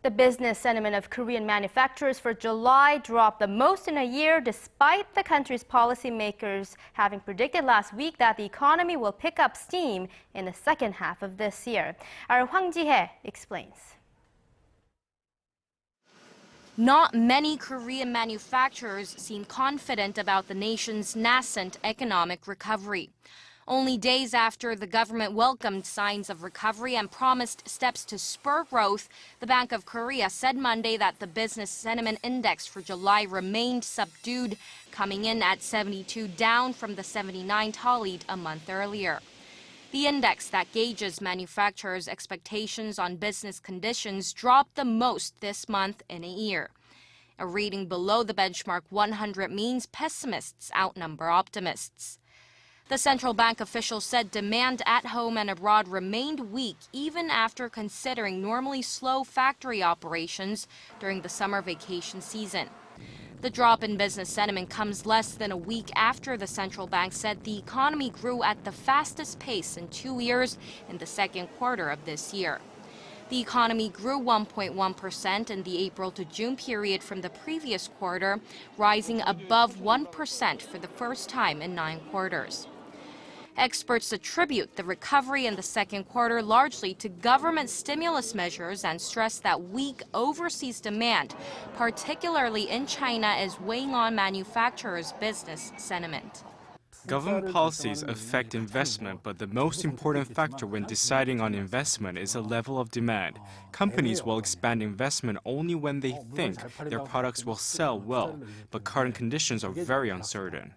The business sentiment of Korean manufacturers for July dropped the most in a year, despite the country's policymakers having predicted last week that the economy will pick up steam in the second half of this year. Our Hwang Ji-hye explains. Not many Korean manufacturers seem confident about the nation's nascent economic recovery. Only days after the government welcomed signs of recovery and promised steps to spur growth, the Bank of Korea said Monday that the business sentiment index for July remained subdued, coming in at 72, down from the 79 tallied a month earlier. The index that gauges manufacturers' expectations on business conditions dropped the most this month in a year. A reading below the benchmark 100 means pessimists outnumber optimists. The central bank official said demand at home and abroad remained weak even after considering normally slow factory operations during the summer vacation season. The drop in business sentiment comes less than a week after the central bank said the economy grew at the fastest pace in 2 years in the second quarter of this year. The economy grew 1.1% in the April to June period from the previous quarter, rising above 1% for the first time in 9 quarters. Experts attribute the recovery in the second quarter largely to government stimulus measures and stress that weak overseas demand, particularly in China, is weighing on manufacturers' business sentiment. Government policies affect investment, but the most important factor when deciding on investment is the level of demand. Companies will expand investment only when they think their products will sell well, but current conditions are very uncertain.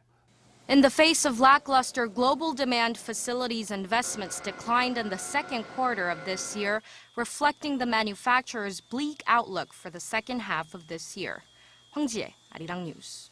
In the face of lackluster global demand, facilities investments declined in the second quarter of this year, reflecting the manufacturer's bleak outlook for the second half of this year. Hwang Ji-hye, Arirang News.